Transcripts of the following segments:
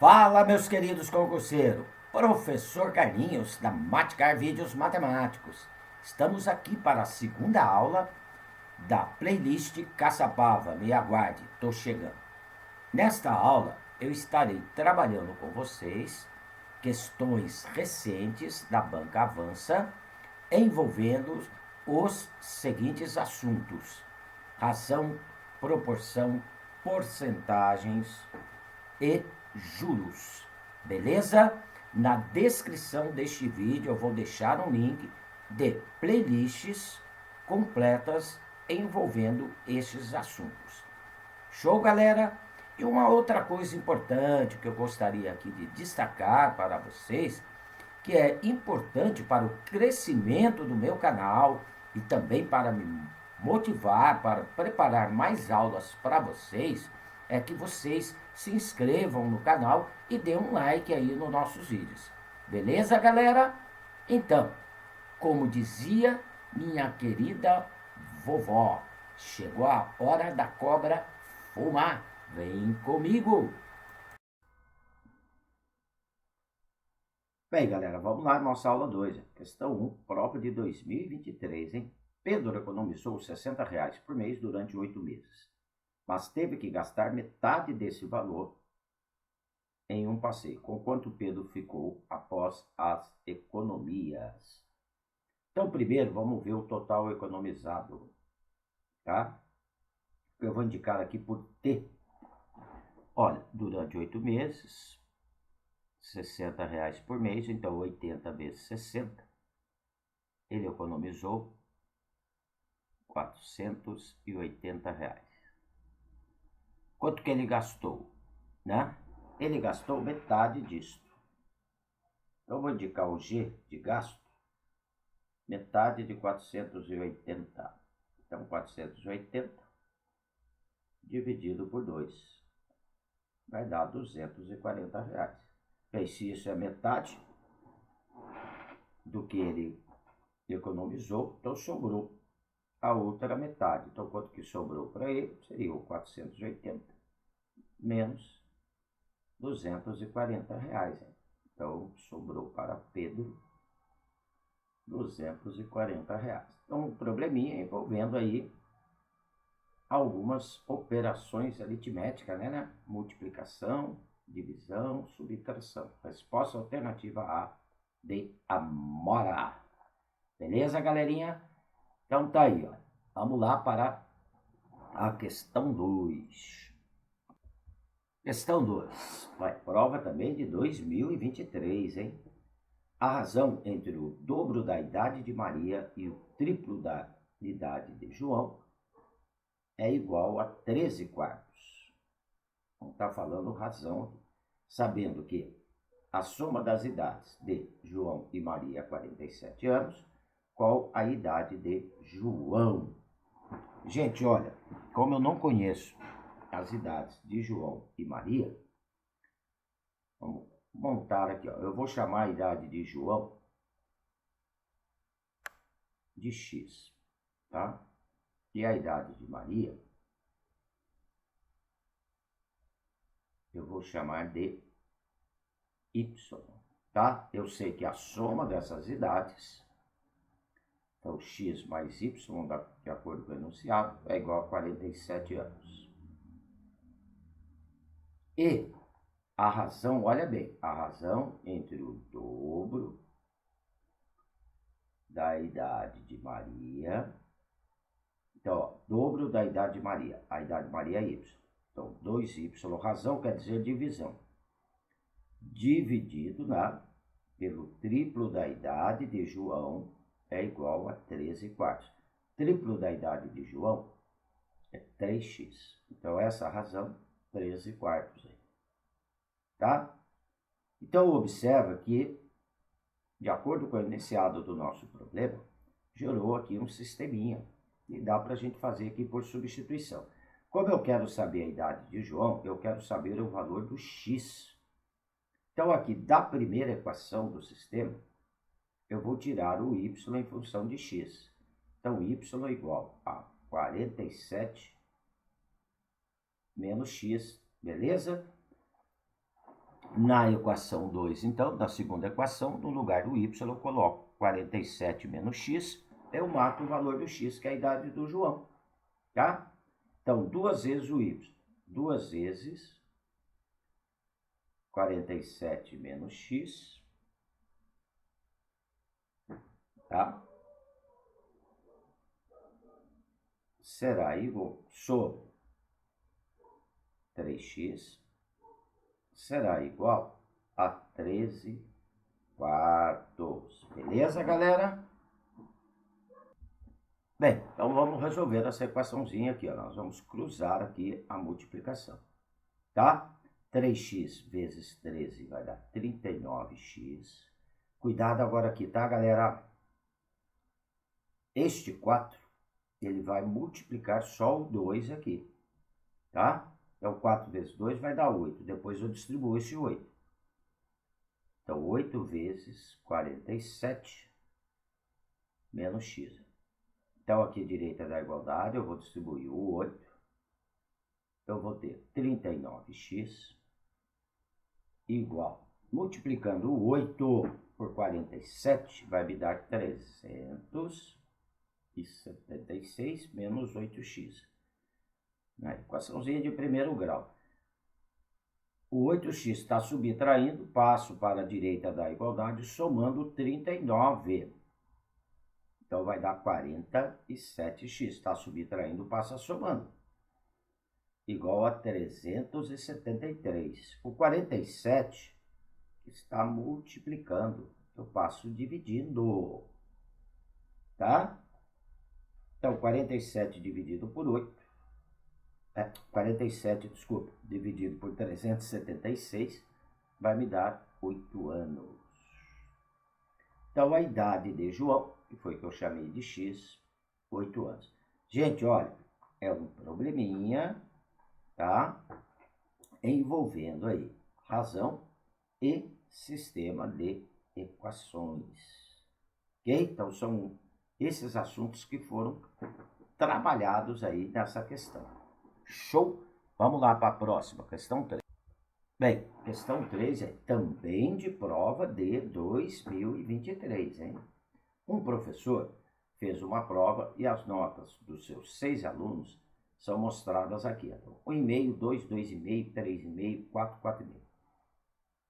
Fala, meus queridos concurseiros! Professor Carlinhos, da Maticar Vídeos Matemáticos. Estamos aqui para a segunda aula da playlist Caçapava. Me aguarde, estou chegando. Nesta aula, eu estarei trabalhando com vocês questões recentes da Banca Avança envolvendo os seguintes assuntos: razão, proporção, porcentagens e juros. Beleza? Na descrição deste vídeo eu vou deixar um link de playlists completas envolvendo estes assuntos. Show, galera? E uma outra coisa importante que eu gostaria aqui de destacar para vocês, que é importante para o crescimento do meu canal e também para me motivar, para preparar mais aulas para vocês, é que vocês se inscrevam no canal e dêem um like aí nos nossos vídeos. Beleza, galera? Então, como dizia minha querida vovó, chegou a hora da cobra fumar. Vem comigo! Bem, galera, vamos lá, nossa aula 2. Questão 1, prova de 2023, hein? Pedro economizou R$ 60 por mês durante 8 meses, mas teve que gastar metade desse valor em um passeio. Com quanto Pedro ficou após as economias? Então, primeiro, vamos ver o total economizado, tá? Eu vou indicar aqui por T. Olha, durante 8 meses, R$ 60 por mês, então 80 vezes 60, ele economizou R$ 480. Quanto que ele gastou, né? Ele gastou metade disto. Então, vou indicar o G de gasto, metade de 480. Então, 480 dividido por 2 vai dar R$ 240. Bem, se isso é metade do que ele economizou, então sobrou a outra metade. Então, quanto que sobrou para ele? Seria o 480 menos R$ 240. Então, sobrou para Pedro R$ 240. Então, um probleminha envolvendo aí algumas operações aritméticas, né? Multiplicação, divisão, subtração. Resposta alternativa A de Amora. Beleza, galerinha? Então tá aí, ó. Vamos lá para a questão 2. Questão 2. Vai, prova também de 2023, hein? A razão entre o dobro da idade de Maria e o triplo da idade de João é igual a 13 quartos. Então está falando razão, sabendo que a soma das idades de João e Maria é 47 anos, qual a idade de João? Gente, olha, como eu não conheço as idades de João e Maria, vamos montar aqui, ó. Eu vou chamar a idade de João de X, tá? E a idade de Maria eu vou chamar de Y, tá? Eu sei que a soma dessas idades, então X mais Y, de acordo com o enunciado, é igual a 47 anos. E a razão, olha bem, a razão entre o dobro da idade de Maria, então, ó, dobro da idade de Maria, a idade de Maria é Y. Então, 2Y, razão quer dizer divisão, dividido pelo triplo da idade de João é igual a 13 quartos. Triplo da idade de João é 3x. Então, essa razão, 13 quartos. Tá? Então, observa que, de acordo com o enunciado do nosso problema, gerou aqui um sisteminha. E dá para a gente fazer aqui por substituição. Como eu quero saber a idade de João, eu quero saber o valor do x. Então, aqui da primeira equação do sistema, eu vou tirar o y em função de x. Então, y é igual a 47 menos x, beleza? Na equação 2, então, da segunda equação, no lugar do y, eu coloco 47 menos x, eu mato o valor do x, que é a idade do João, tá? Então, 2 vezes o y. 2 vezes 47 menos x, tá? Será igual sobre 3x, será igual a 13 quartos. Beleza, galera? Bem, então vamos resolver essa equaçãozinha aqui, ó. Nós vamos cruzar aqui a multiplicação, tá? 3x vezes 13 vai dar 39x. Cuidado agora aqui, tá, galera? Este 4, ele vai multiplicar só o 2 aqui, tá? Então, 4 vezes 2 vai dar 8. Depois eu distribuo esse 8. Então, 8 vezes 47 menos x. Então, aqui à direita da igualdade, eu vou distribuir o 8. Eu vou ter 39x igual. Multiplicando o 8 por 47, vai me dar 376 menos 8x. Na equaçãozinha de primeiro grau. O 8x está subtraindo, passo para a direita da igualdade, somando 39. Então, vai dar 47x. Está subtraindo, passa somando. Igual a 373. O 47 está multiplicando. Eu passo dividindo. Tá? Então, 47 dividido por 8. 47, desculpa, dividido por 376, vai me dar 8 anos. Então, a idade de João, que foi que eu chamei de x, 8 anos. Gente, olha, é um probleminha, tá? Envolvendo aí razão e sistema de equações. Ok? Então, são esses assuntos que foram trabalhados aí nessa questão. Show? Vamos lá para a próxima, questão 3. Bem, questão 3 é também de prova de 2023, hein? Um professor fez uma prova e as notas dos seus 6 alunos são mostradas aqui. Então, 1,5, 2, 2,5, 3,5, 4, 4,5.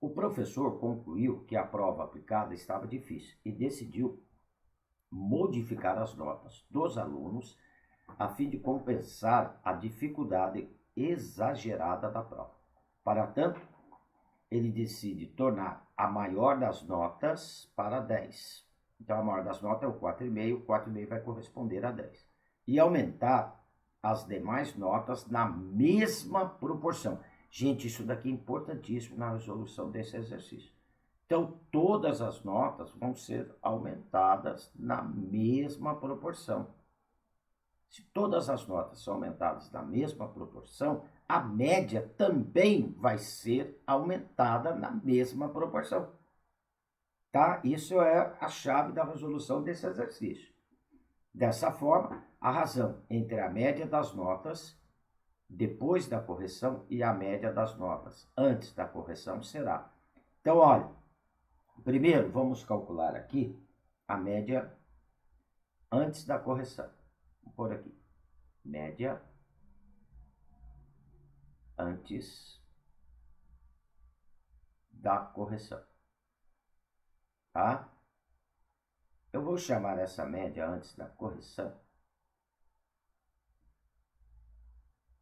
O professor concluiu que a prova aplicada estava difícil e decidiu modificar as notas dos alunos a fim de compensar a dificuldade exagerada da prova. Para tanto, ele decide tornar a maior das notas para 10. Então, a maior das notas é o 4,5, o 4,5 vai corresponder a 10. E aumentar as demais notas na mesma proporção. Gente, isso daqui é importantíssimo na resolução desse exercício. Então, todas as notas vão ser aumentadas na mesma proporção. Se todas as notas são aumentadas na mesma proporção, a média também vai ser aumentada na mesma proporção. Tá? Isso é a chave da resolução desse exercício. Dessa forma, a razão entre a média das notas depois da correção e a média das notas antes da correção será. Então, olha, primeiro vamos calcular aqui a média antes da correção. Vou pôr aqui, média antes da correção, tá? Eu vou chamar essa média antes da correção,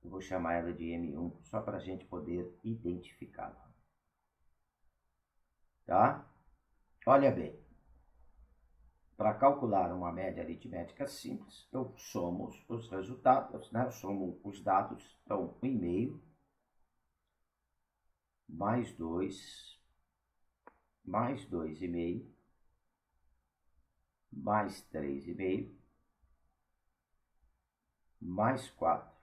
eu vou chamar ela de M1, só para a gente poder identificá-la, tá? Olha bem, para calcular uma média aritmética simples, eu somo os resultados, né? Eu somo os dados, então 1,5 mais 2, mais 2,5, mais 3,5, mais 4,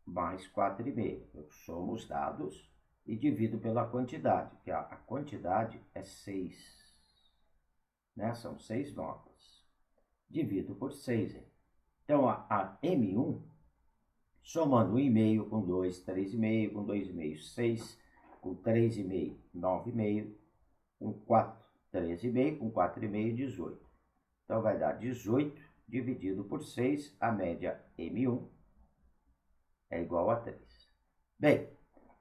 mais 4,5. Eu somo os dados e divido pela quantidade, que a quantidade é 6. Né? São 6 notas. Divido por 6. Então, a M1, somando 1,5 com 2, 3,5, com 2,5, 6, com 3,5, 9,5, com 4, 13,5, com 4,5, 18. Então vai dar 18 dividido por 6, a média M1 é igual a 3. Bem,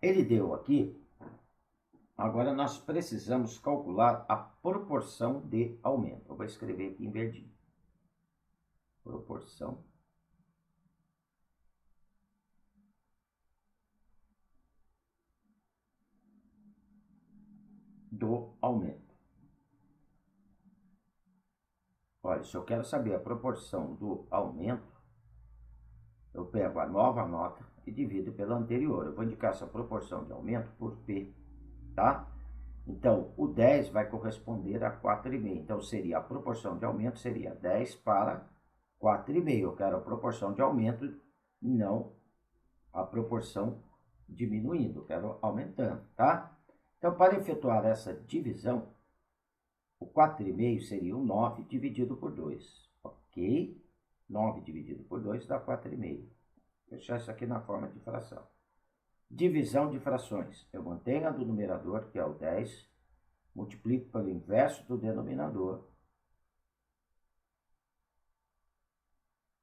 ele deu aqui, agora nós precisamos calcular a proporção de aumento. Eu vou escrever aqui em verdinho. Proporção do aumento. Olha, se eu quero saber a proporção do aumento, eu pego a nova nota e divido pela anterior. Eu vou indicar essa proporção de aumento por P, tá? Então, o 10 vai corresponder a 4,5. Então, seria a proporção de aumento seria 10 para 4,5. Eu quero a proporção de aumento e não a proporção diminuindo. Eu quero aumentando, tá? Então, para efetuar essa divisão, o 4,5 seria o 9 dividido por 2. Ok? 9 dividido por 2 dá 4,5. Vou deixar isso aqui na forma de fração. Divisão de frações. Eu mantenho a do numerador, que é o 10, multiplico pelo inverso do denominador,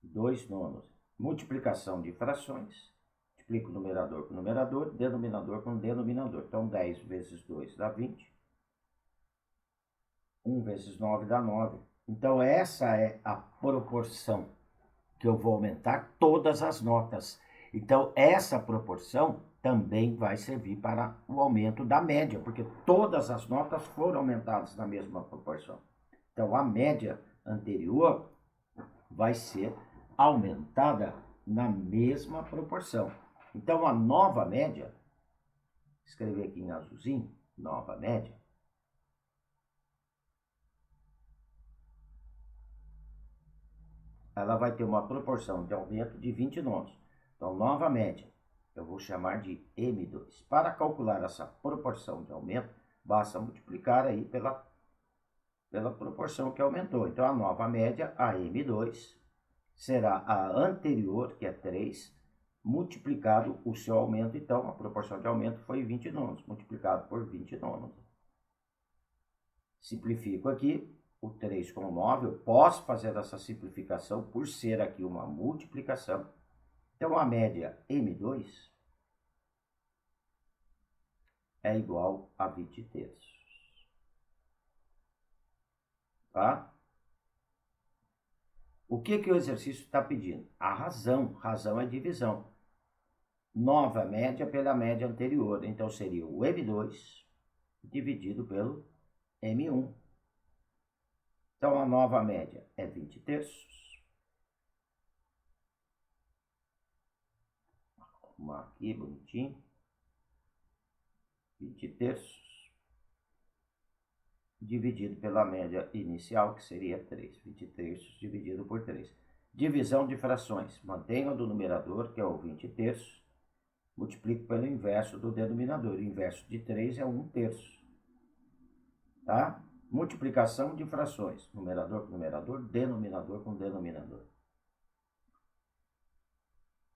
2 nonos. Multiplicação de frações. Multiplico o numerador com o numerador, denominador com o denominador. Então, 10 vezes 2 dá 20. 1 vezes 9 dá 9. Então, essa é a proporção que eu vou aumentar todas as notas. Então, essa proporção também vai servir para o aumento da média, porque todas as notas foram aumentadas na mesma proporção. Então, a média anterior vai ser aumentada na mesma proporção. Então, a nova média, escrever aqui em azulzinho, nova média, ela vai ter uma proporção de aumento de 20 nonos. Então, nova média, eu vou chamar de M2. Para calcular essa proporção de aumento, basta multiplicar aí pela proporção que aumentou. Então, a nova média, a M2, será a anterior, que é 3, multiplicado o seu aumento. Então, a proporção de aumento foi 20 nonos, multiplicado por 20 nonos. Simplifico aqui. O 3 com o 9, eu posso fazer essa simplificação por ser aqui uma multiplicação. Então, a média M2 é igual a 20 terços. Tá? O que o exercício está pedindo? A razão. Razão é divisão. Nova média pela média anterior. Então, seria o M2 dividido pelo M1. Então, a nova média é 20 terços. Vou arrumar aqui bonitinho. 20 terços dividido pela média inicial, que seria 3. 20 terços dividido por 3. Divisão de frações. Mantenho a do numerador, que é o 20 terços. Multiplico pelo inverso do denominador. O inverso de 3 é 1 terço. Tá? Multiplicação de frações. Numerador com numerador, denominador com denominador.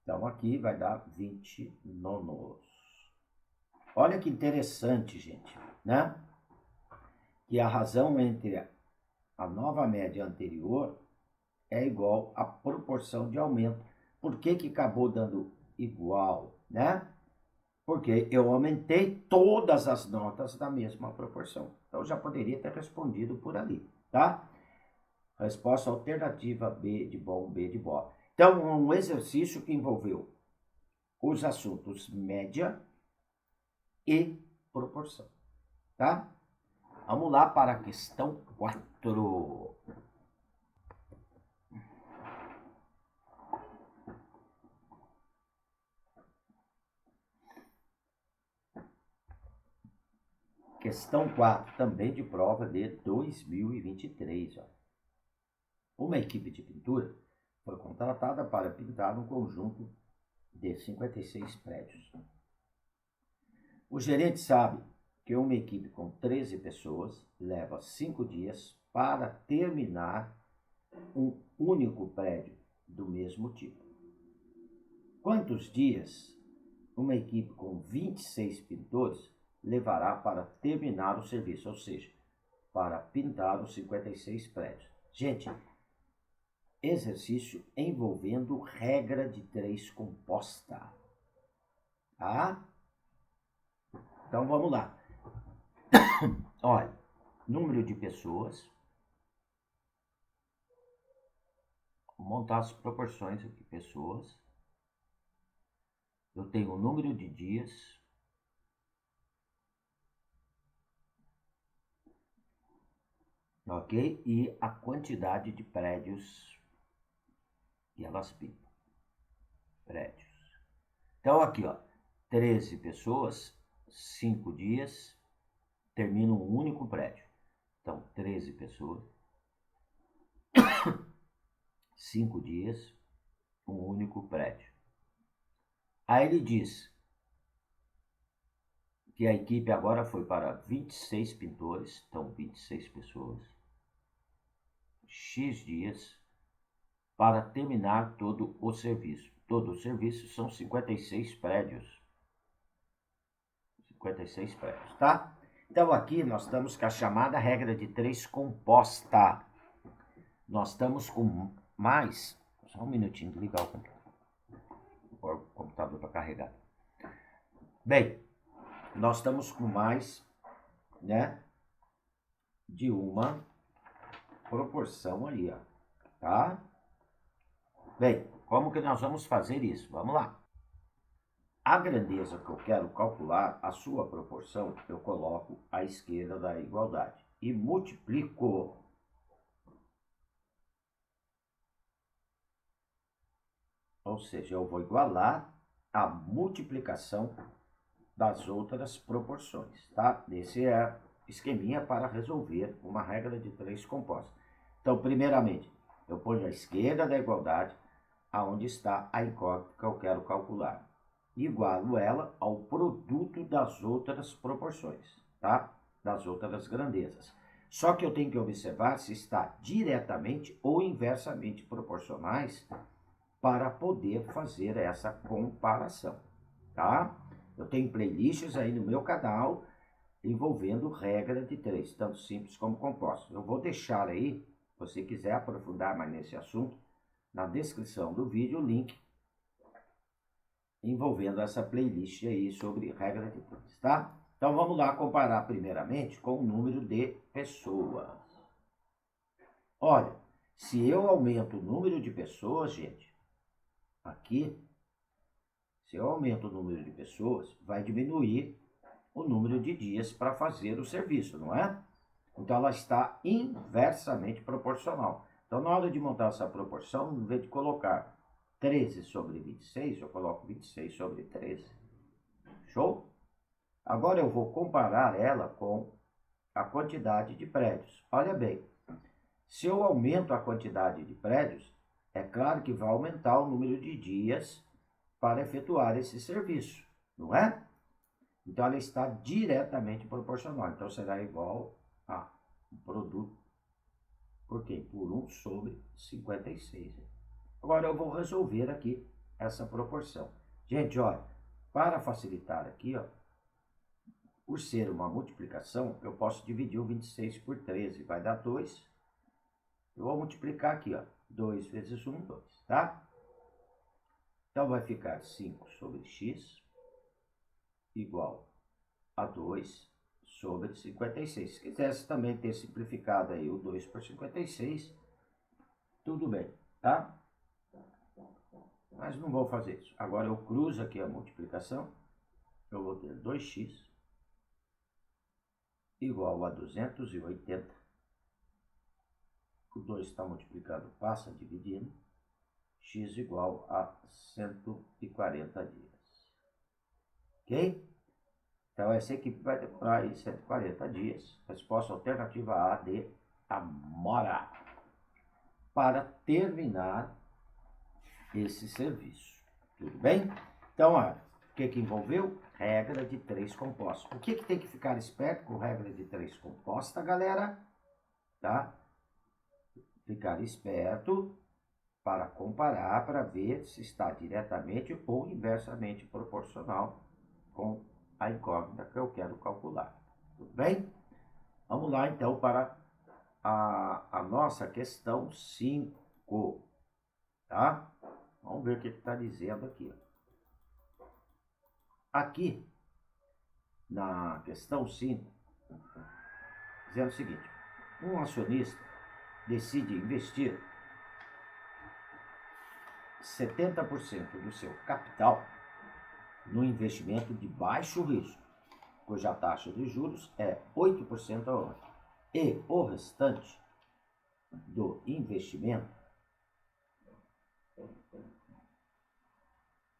Então, aqui vai dar 20 nonos. Olha que interessante, gente, né? Que a razão entre a nova média anterior é igual à proporção de aumento. Por que acabou dando igual, né? Porque eu aumentei todas as notas da mesma proporção. Então, já poderia ter respondido por ali, tá? Resposta alternativa B de bom, B de bola. Então, um exercício que envolveu os assuntos média e proporção, tá? Vamos lá para a questão 4. Questão 4, também de prova de 2023. Ó. Uma equipe de pintura foi contratada para pintar um conjunto de 56 prédios. O gerente sabe que uma equipe com 13 pessoas leva 5 dias para terminar um único prédio do mesmo tipo. Quantos dias uma equipe com 26 pintores levará para terminar o serviço, ou seja, para pintar os 56 prédios. Gente, exercício envolvendo regra de 3 composta. Tá? Então vamos lá. Olha, número de pessoas. Vou montar as proporções aqui. Pessoas. Eu tenho o número de dias. Ok? E a quantidade de prédios que elas pintam. Prédios. Então aqui, ó. 13 pessoas, 5 dias, termina um único prédio. Então, 13 pessoas, 5 dias, um único prédio. Aí ele diz que a equipe agora foi para 26 pintores, então 26 pessoas, X dias, para terminar todo o serviço. Todo o serviço são 56 prédios. 56 prédios, tá? Então aqui nós estamos com a chamada regra de 3 composta. Nós estamos com mais... Só um minutinho de ligar o computador para carregar. Bem, nós estamos com mais, né, de uma proporção aí, ó, tá? Bem, como que nós vamos fazer isso? Vamos lá. A grandeza que eu quero calcular, a sua proporção, eu coloco à esquerda da igualdade e multiplico. Ou seja, eu vou igualar a multiplicação das outras proporções, tá? Esse é esqueminha para resolver uma regra de 3 composta. Então, primeiramente, eu ponho à esquerda da igualdade aonde está a incógnita que eu quero calcular. Igualo ela ao produto das outras proporções, tá? Das outras grandezas. Só que eu tenho que observar se está diretamente ou inversamente proporcionais para poder fazer essa comparação, tá? Eu tenho playlists aí no meu canal envolvendo regra de 3, tanto simples como composto. Eu vou deixar aí, se você quiser aprofundar mais nesse assunto, na descrição do vídeo o link envolvendo essa playlist aí sobre regra de 3, tá? Então vamos lá comparar primeiramente com o número de pessoas. Olha, se eu aumento o número de pessoas, gente, aqui, se eu aumento o número de pessoas, vai diminuir o número de dias para fazer o serviço, não é? Então ela está inversamente proporcional. Então na hora de montar essa proporção, em vez de colocar 13 sobre 26, eu coloco 26 sobre 13. Show? Agora eu vou comparar ela com a quantidade de prédios. Olha bem, se eu aumento a quantidade de prédios, é claro que vai aumentar o número de dias para efetuar esse serviço, não é? Então ela está diretamente proporcional. Então será igual a um produto por quê? Por 1 sobre 56. Agora eu vou resolver aqui essa proporção. Gente, olha, para facilitar aqui, ó, por ser uma multiplicação, eu posso dividir o 26 por 13, vai dar 2. Eu vou multiplicar aqui, ó, 2 vezes 1, 2, tá? Então vai ficar 5 sobre x igual a 2 sobre 56. Se quisesse também ter simplificado aí o 2 por 56, tudo bem, tá? Mas não vou fazer isso. Agora eu cruzo aqui a multiplicação. Eu vou ter 2x igual a 280. O 2 está multiplicado, passa dividindo. X igual a 140 dias. Ok? Então essa equipe vai demorar aí 140 dias. Resposta alternativa A de Amora. Para terminar esse serviço. Tudo bem? Então, olha, o que envolveu? Regra de 3 compostos. O que tem que ficar esperto com regra de 3 composta, galera? Tá? Ficar esperto para comparar, para ver se está diretamente ou inversamente proporcional com a incógnita que eu quero calcular. Tudo bem? Vamos lá então para a nossa questão 5, tá? Vamos ver o que está dizendo aqui. Aqui, na questão 5, dizendo o seguinte: um acionista decide investir 70% do seu capital no investimento de baixo risco, cuja taxa de juros é 8% ao ano, e o restante do investimento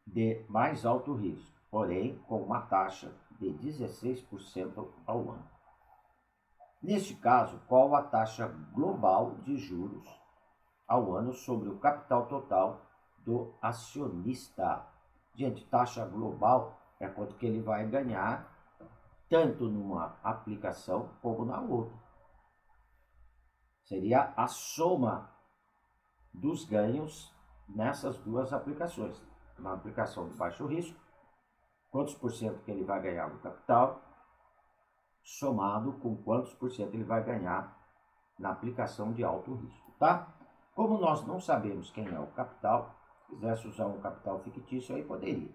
de mais alto risco, porém com uma taxa de 16% ao ano. Neste caso, qual a taxa global de juros ao ano sobre o capital total do acionista? Gente, taxa global é quanto que ele vai ganhar tanto numa aplicação como na outra. Seria a soma dos ganhos nessas duas aplicações. Na aplicação de baixo risco, quantos por cento que ele vai ganhar no capital, somado com quantos por cento ele vai ganhar na aplicação de alto risco, tá? Como nós não sabemos quem é o capital, se quisesse usar um capital fictício, aí poderia.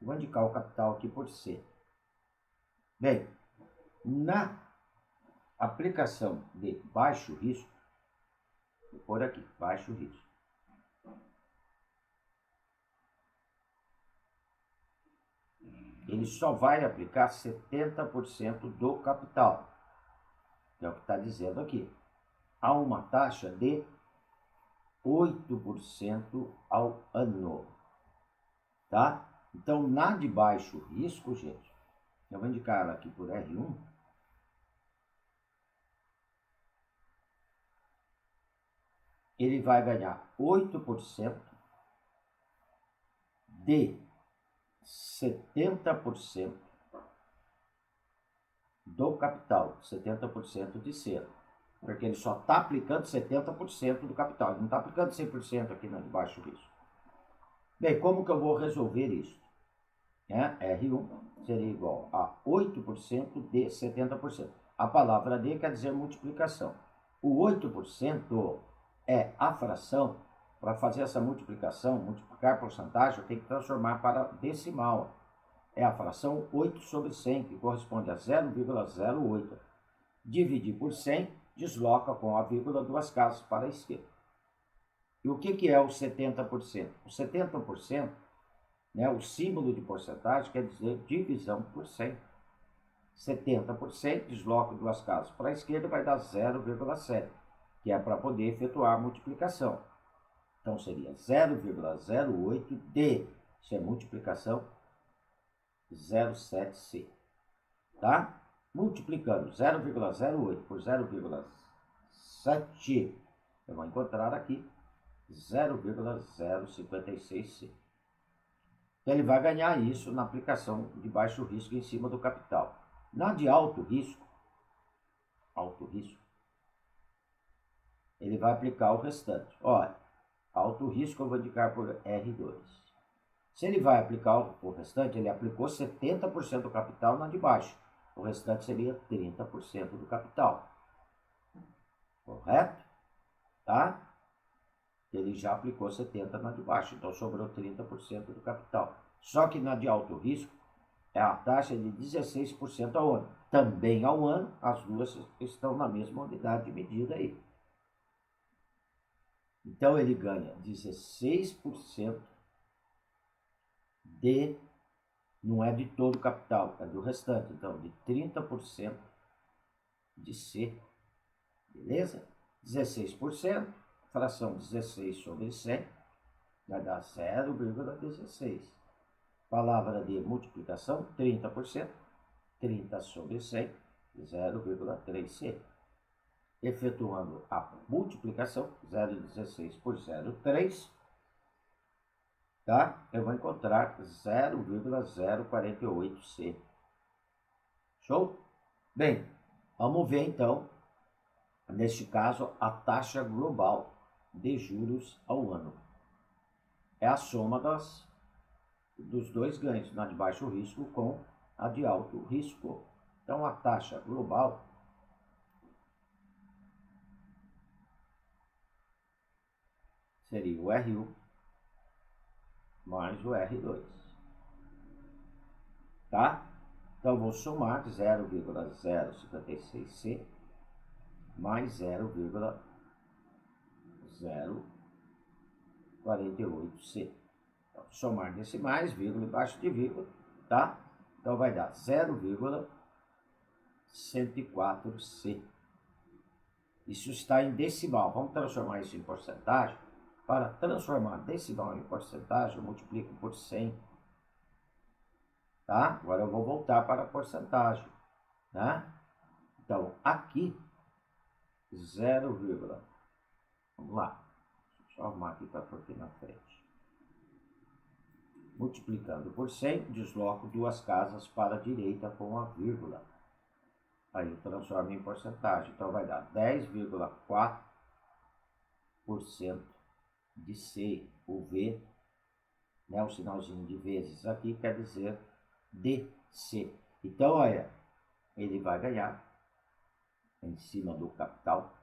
Vou indicar o capital aqui por C. Bem, na aplicação de baixo risco, vou pôr aqui, baixo risco. Ele só vai aplicar 70% do capital. É o que está dizendo aqui. Há uma taxa de 8% ao ano. Tá? Então, na de baixo risco, gente, eu vou indicar ela aqui por R1. Ele vai ganhar 8% de 70% do capital, 70% de cera. Porque ele só está aplicando 70% do capital, ele não está aplicando 100% aqui na de baixo risco. Bem, como que eu vou resolver isso? R1 seria igual a 8% de 70%. A palavra D quer dizer multiplicação. O 8% é a fração. Para fazer essa multiplicação, multiplicar porcentagem, eu tenho que transformar para decimal. É a fração 8 sobre 100, que corresponde a 0,08. Dividir por 100, desloca com a vírgula 2 casas para a esquerda. E o que é o 70%? O 70%, o símbolo de porcentagem quer dizer divisão por 100. 70% desloca 2 casas para a esquerda, vai dar 0,7, que é para poder efetuar a multiplicação. Então seria 0,08 de, isso é multiplicação, 0,7C. Tá? Multiplicando 0,08 por 0,7, eu vou encontrar aqui 0,056C. Então ele vai ganhar isso na aplicação de baixo risco em cima do capital. Na de alto risco, ele vai aplicar o restante. Olha, alto risco eu vou indicar por R2. Se ele vai aplicar o restante, ele aplicou 70% do capital na de baixo. O restante seria 30% do capital. Correto? Tá? Ele já aplicou 70% na de baixo, então sobrou 30% do capital. Só que na de alto risco, é a taxa de 16% ao ano. Também ao ano, as duas estão na mesma unidade de medida aí. Então ele ganha 16% de, não é de todo o capital, é do restante, então de 30% de C, beleza? 16%, fração 16 sobre 100, vai dar 0,16. Palavra de multiplicação, 30%, 30 sobre 100, 0,3C. Efetuando a multiplicação, 0,16 por 0,3, tá? Eu vou encontrar 0,048C. Show? Bem, vamos ver então, neste caso, a taxa global de juros ao ano. É a soma das dos dois ganhos, na de baixo risco com a de alto risco. Então, a taxa global seria o R1 mais o R2. Tá? Então, vou somar 0,056C mais 0,048C. Então, somar decimais, vírgula embaixo de vírgula, tá? Então, vai dar 0,104C. Isso está em decimal. Vamos transformar isso em porcentagem. Para transformar decimal em porcentagem, eu multiplico por 100. Tá? Agora eu vou voltar para a porcentagem. Tá? Então, aqui, 0, vamos lá. Deixa eu arrumar aqui para pôr aqui na frente. Multiplicando por 100, desloco duas casas para a direita com a vírgula. Aí eu transformo em porcentagem. Então, vai dar 10,4% de C. O V, né, o sinalzinho de vezes aqui, quer dizer DC. Então, olha, ele vai ganhar, em cima do capital,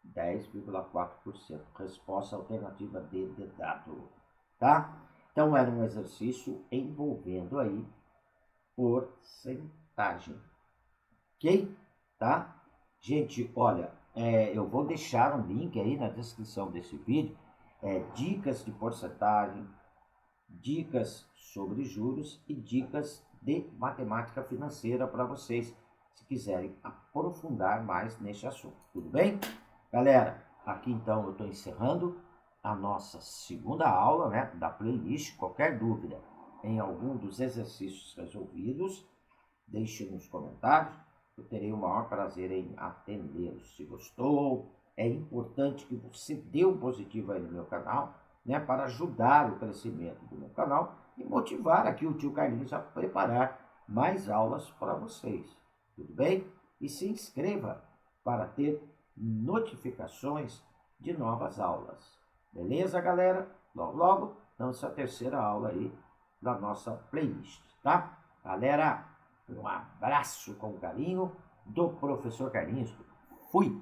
10,4%. Resposta alternativa D de dado. Tá? Então, era um exercício envolvendo aí porcentagem. Ok? Tá? Gente, olha, eu vou deixar um link aí na descrição desse vídeo, dicas de porcentagem, dicas sobre juros e dicas de matemática financeira para vocês, se quiserem aprofundar mais nesse assunto. Tudo bem? Galera, aqui então eu estou encerrando a nossa segunda aula, né, da playlist. Qualquer dúvida em algum dos exercícios resolvidos, deixe nos comentários. Eu terei o maior prazer em atendê-los. Se gostou, é importante que você dê um positivo aí no meu canal, né, para ajudar o crescimento do meu canal e motivar aqui o tio Carlinhos a preparar mais aulas para vocês. Tudo bem? E se inscreva para ter notificações de novas aulas. Beleza, galera? Logo, logo, nossa terceira aula aí da nossa playlist, tá? Galera, um abraço com carinho do professor Carlinhos. Fui!